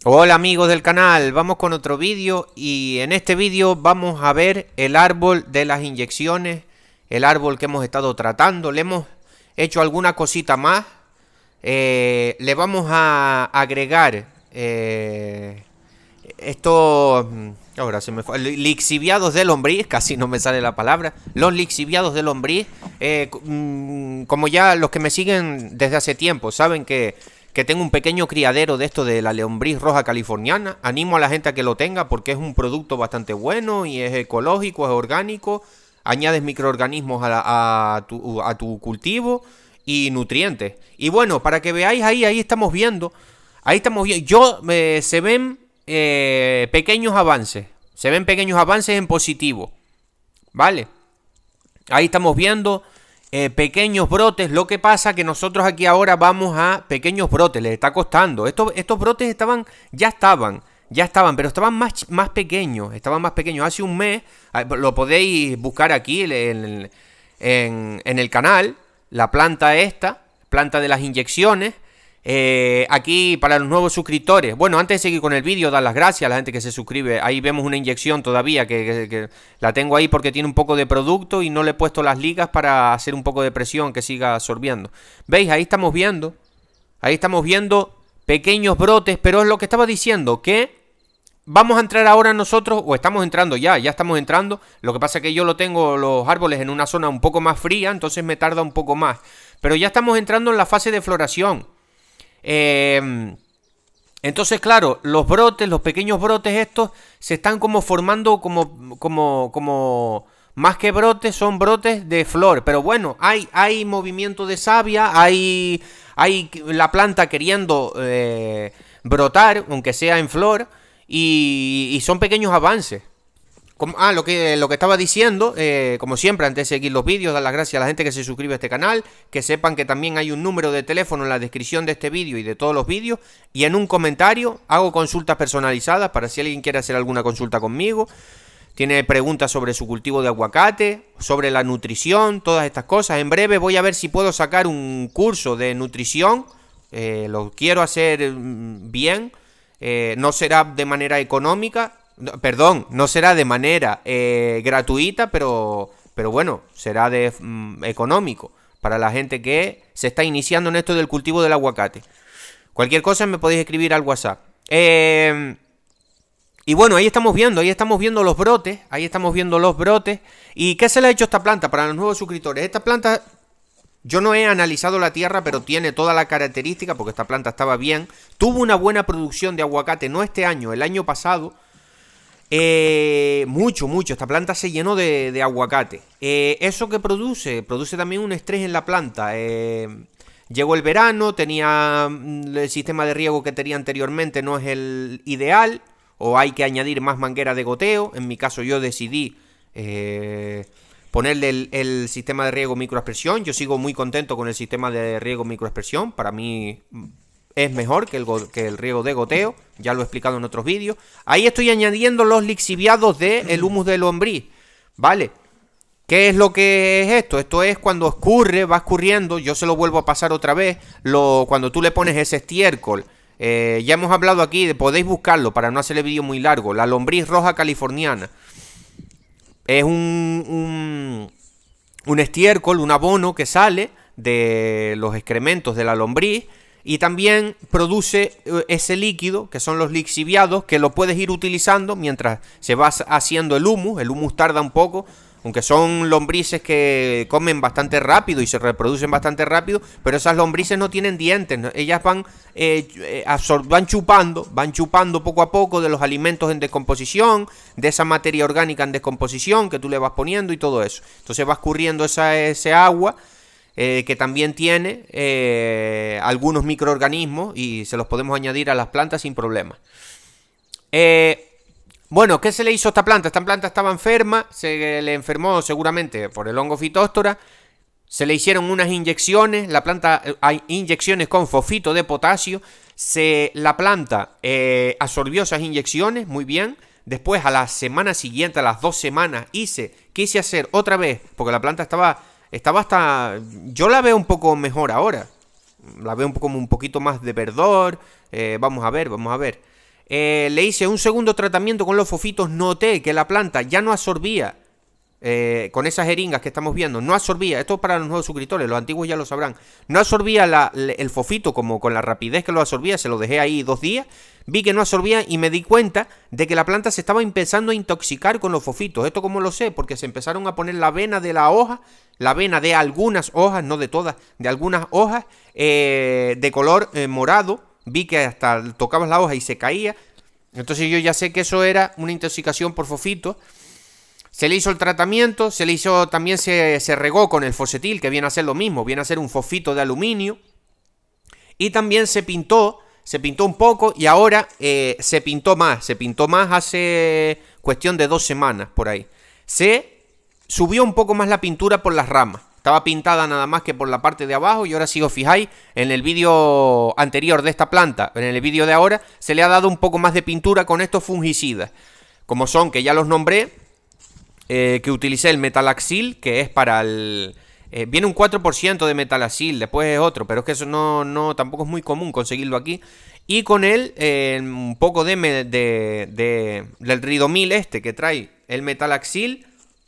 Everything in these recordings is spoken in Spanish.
Hola amigos del canal, vamos con otro vídeo y en este vídeo vamos a ver el árbol de las inyecciones, el árbol que hemos estado tratando. Le hemos hecho alguna cosita más, le vamos a agregar estos, ahora se me fue, lixiviados de lombriz, casi no me sale la palabra, los lixiviados de lombriz. Como ya los que me siguen desde hace tiempo saben que tengo un pequeño criadero de esto de la lombriz roja californiana. Animo a la gente a que lo tenga porque es un producto bastante bueno y es ecológico, es orgánico. Añades microorganismos a tu cultivo y nutrientes. Y bueno, para que veáis ahí estamos viendo. Ahí estamos viendo. Se ven pequeños avances. Se ven pequeños avances en positivo. ¿Vale? Ahí estamos viendo pequeños brotes. Lo que pasa que nosotros aquí ahora vamos a pequeños brotes. Les está costando. Estos brotes ya estaban, pero estaban más pequeños. Estaban más pequeños. Hace un mes, lo podéis buscar aquí en el canal. La planta esta, planta de las inyecciones. Aquí para los nuevos suscriptores. Bueno, antes de seguir con el vídeo, dar las gracias a la gente que se suscribe. Ahí vemos una inyección todavía que la tengo ahí porque tiene un poco de producto y no le he puesto las ligas para hacer un poco de presión que siga absorbiendo. ¿Veis? Ahí estamos viendo pequeños brotes, pero es lo que estaba diciendo, que vamos a entrar ahora nosotros, o estamos entrando ya estamos entrando. Lo que pasa es que yo tengo los árboles en una zona un poco más fría, entonces me tarda un poco más. Pero ya estamos entrando en la fase de floración. Entonces, claro, los brotes, los pequeños brotes estos se están como formando como más que brotes, son brotes de flor. Pero bueno, hay movimiento de savia, hay la planta queriendo brotar, aunque sea en flor, y son pequeños avances. Lo que estaba diciendo, como siempre, antes de seguir los vídeos, dar las gracias a la gente que se suscribe a este canal, que sepan que también hay un número de teléfono en la descripción de este vídeo y de todos los vídeos, y en un comentario hago consultas personalizadas para si alguien quiere hacer alguna consulta conmigo, tiene preguntas sobre su cultivo de aguacate, sobre la nutrición, todas estas cosas. En breve voy a ver si puedo sacar un curso de nutrición, lo quiero hacer bien, no será de manera económica. Perdón, no será de manera gratuita, pero bueno, será económico para la gente que se está iniciando en esto del cultivo del aguacate. Cualquier cosa me podéis escribir al WhatsApp. Y bueno, ahí estamos viendo los brotes, ¿Y qué se le ha hecho a esta planta para los nuevos suscriptores? Esta planta, yo no he analizado la tierra, pero tiene toda la característica porque esta planta estaba bien. Tuvo una buena producción de aguacate, no este año, el año pasado. Mucho, esta planta se llenó de aguacate. Eso que produce también un estrés en la planta. Llegó el verano, tenía el sistema de riego que tenía anteriormente no es el ideal, o hay que añadir más manguera de goteo. En mi caso yo decidí ponerle el sistema de riego microaspersión. Yo sigo muy contento con el sistema de riego microaspersión. Para mí es mejor que el riego de goteo, ya lo he explicado en otros vídeos. Ahí estoy añadiendo los lixiviados del humus de lombriz, ¿vale? ¿Qué es lo que es esto? Esto es cuando escurre, va escurriendo, yo se lo vuelvo a pasar otra vez, cuando tú le pones ese estiércol. Ya hemos hablado aquí, podéis buscarlo para no hacer el vídeo muy largo, la lombriz roja californiana. Es un estiércol, un abono que sale de los excrementos de la lombriz. Y también produce ese líquido, que son los lixiviados, que lo puedes ir utilizando mientras se va haciendo el humus. El humus tarda un poco, aunque son lombrices que comen bastante rápido y se reproducen bastante rápido, pero esas lombrices no tienen dientes, ¿no? Ellas van chupando poco a poco de los alimentos en descomposición, de esa materia orgánica en descomposición que tú le vas poniendo y todo eso. Entonces va escurriendo ese agua, que también tiene algunos microorganismos y se los podemos añadir a las plantas sin problema. Bueno, ¿qué se le hizo a esta planta? Esta planta estaba enferma, se le enfermó seguramente por el hongo Phytophthora. Se le hicieron unas inyecciones, hay inyecciones con fosfito de potasio. La planta absorbió esas inyecciones muy bien. Después, a la semana siguiente, a las 2 semanas, quise hacer otra vez, porque la planta estaba hasta... Yo la veo un poco mejor ahora. La veo como un poquito más de verdor. Vamos a ver. le hice un segundo tratamiento con los fofitos, noté que la planta ya no absorbía, con esas jeringas que estamos viendo, no absorbía, esto es para los nuevos suscriptores, los antiguos ya lo sabrán, no absorbía el fofito como con la rapidez que lo absorbía, se lo dejé ahí 2 días, vi que no absorbía y me di cuenta de que la planta se estaba empezando a intoxicar con los fofitos. ¿Esto cómo lo sé? Porque se empezaron a poner la vena de la hoja, la vena de algunas hojas, no de todas, de algunas hojas, de color morado. Vi que hasta tocabas la hoja y se caía. Entonces yo ya sé que eso era una intoxicación por fofitos. Se le hizo el tratamiento, también se regó con el Fosetil, que viene a ser lo mismo, viene a ser un fosfito de aluminio. Y también se pintó un poco y ahora se pintó más hace cuestión de 2 semanas por ahí. Se subió un poco más la pintura por las ramas. Estaba pintada nada más que por la parte de abajo y ahora si os fijáis en el vídeo anterior de esta planta, en el vídeo de ahora, se le ha dado un poco más de pintura con estos fungicidas. Como son, que ya los nombré, que utilicé el Metalaxyl, que es para el... viene un 4% de Metalaxyl, después es otro, pero es que eso tampoco es muy común conseguirlo aquí. Y con él un poco del Ridomil que trae el Metalaxyl.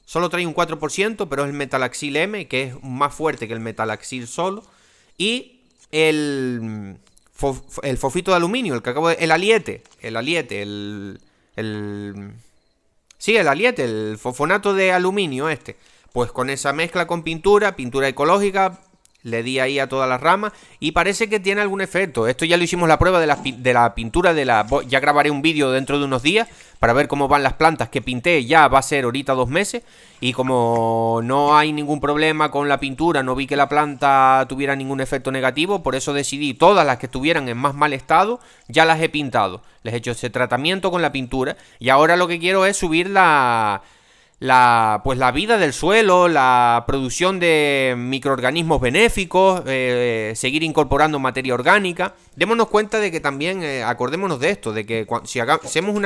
Solo trae un 4%, pero es el Metalaxyl M, que es más fuerte que el Metalaxyl solo. Y el fosfito de aluminio, el aliete, el fosfonato de aluminio Pues con esa mezcla con pintura ecológica, le di ahí a todas las ramas y parece que tiene algún efecto. Esto ya lo hicimos la prueba de la pintura ya grabaré un vídeo dentro de unos días para ver cómo van las plantas que pinté. Ya va a ser ahorita 2 meses y como no hay ningún problema con la pintura, no vi que la planta tuviera ningún efecto negativo, por eso decidí todas las que estuvieran en más mal estado, ya las he pintado. Les he hecho ese tratamiento con la pintura y ahora lo que quiero es subir la vida del suelo, la producción de microorganismos benéficos, seguir incorporando materia orgánica. Démonos cuenta de que también, acordémonos de esto, de que si hacemos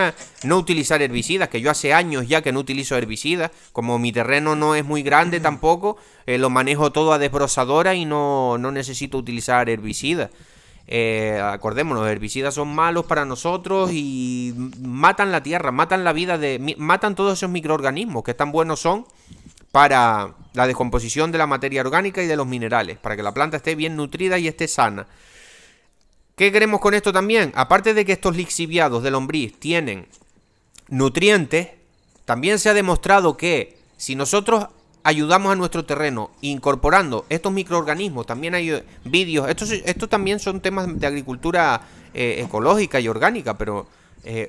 no utilizar herbicidas, que yo hace años ya que no utilizo herbicidas, como mi terreno no es muy grande tampoco, lo manejo todo a desbrozadora y no necesito utilizar herbicidas. Acordémonos, los herbicidas son malos para nosotros y matan la tierra, matan la vida, matan todos esos microorganismos que tan buenos son para la descomposición de la materia orgánica y de los minerales, para que la planta esté bien nutrida y esté sana. ¿Qué queremos con esto también? Aparte de que estos lixiviados de lombriz tienen nutrientes, también se ha demostrado que si nosotros ayudamos a nuestro terreno incorporando estos microorganismos, también hay vídeos, estos también son temas de agricultura ecológica y orgánica, pero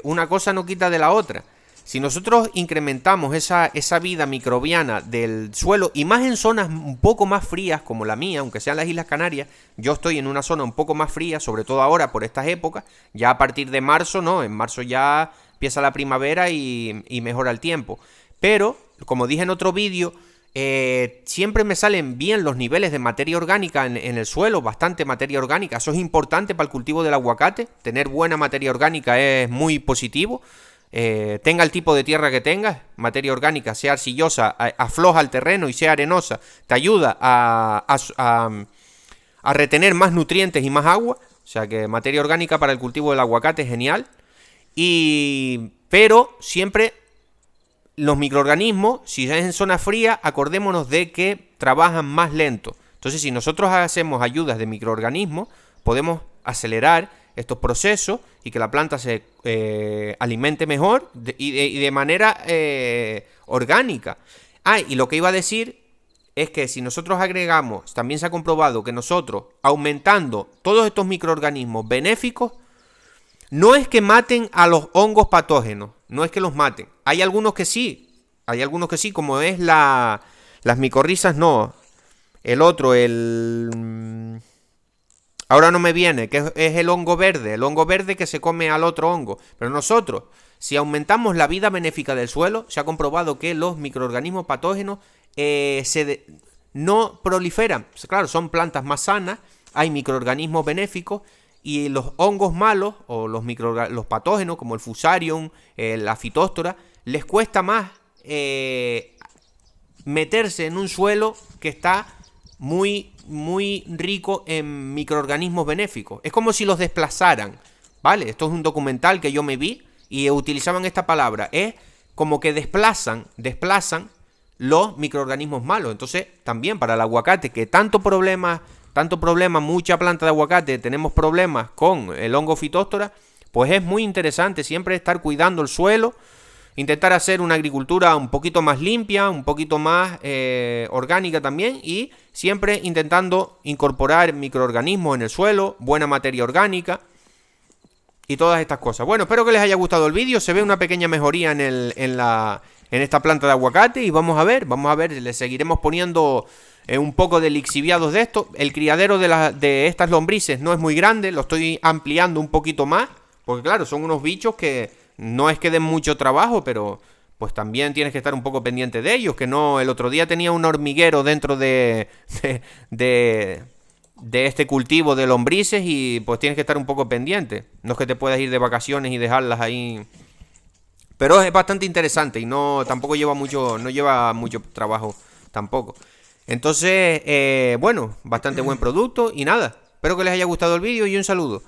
una cosa no quita de la otra. Si nosotros incrementamos esa vida microbiana del suelo, y más en zonas un poco más frías como la mía, aunque sean las Islas Canarias, yo estoy en una zona un poco más fría, sobre todo ahora por estas épocas, ya a partir de marzo, en marzo ya empieza la primavera y mejora el tiempo. Pero, como dije en otro vídeo, siempre me salen bien los niveles de materia orgánica en el suelo, bastante materia orgánica. Eso es importante para el cultivo del aguacate. Tener buena materia orgánica es muy positivo. Tenga el tipo de tierra que tengas, materia orgánica, sea arcillosa, afloja el terreno y sea arenosa, te ayuda a retener más nutrientes y más agua. O sea que materia orgánica para el cultivo del aguacate es genial. Pero siempre los microorganismos, si es en zona fría, acordémonos de que trabajan más lento. Entonces, si nosotros hacemos ayudas de microorganismos, podemos acelerar estos procesos y que la planta se alimente mejor y de manera orgánica. Y lo que iba a decir es que si nosotros agregamos, también se ha comprobado que nosotros, aumentando todos estos microorganismos benéficos, no es que maten a los hongos patógenos, no es que los maten. Hay algunos que sí, como es las micorrizas, no. El otro, ahora no me viene, que es el hongo verde que se come al otro hongo. Pero nosotros, si aumentamos la vida benéfica del suelo, se ha comprobado que los microorganismos patógenos no proliferan. Claro, son plantas más sanas, hay microorganismos benéficos, y los hongos malos o los patógenos como el Fusarium, la Phytophthora, les cuesta más meterse en un suelo que está muy, muy rico en microorganismos benéficos. Es como si los desplazaran. ¿vale? Esto es un documental que yo me vi y utilizaban esta palabra. Es como que desplazan los microorganismos malos. Entonces, también para el aguacate, que tanto problema, mucha planta de aguacate, tenemos problemas con el hongo Phytophthora, pues es muy interesante siempre estar cuidando el suelo, intentar hacer una agricultura un poquito más limpia, un poquito más orgánica también, y siempre intentando incorporar microorganismos en el suelo, buena materia orgánica y todas estas cosas. Bueno, espero que les haya gustado el vídeo. Se ve una pequeña mejoría en esta planta de aguacate y vamos a ver, le seguiremos poniendo un poco de lixiviados de esto. El criadero de estas lombrices no es muy grande, lo estoy ampliando un poquito más, porque claro, son unos bichos que no es que den mucho trabajo, pero pues también tienes que estar un poco pendiente de ellos, que no, el otro día tenía un hormiguero dentro de este cultivo de lombrices y pues tienes que estar un poco pendiente. No es que te puedas ir de vacaciones y dejarlas ahí. Pero es bastante interesante y no lleva mucho trabajo tampoco. Entonces, bueno, bastante buen producto y nada. Espero que les haya gustado el vídeo y un saludo.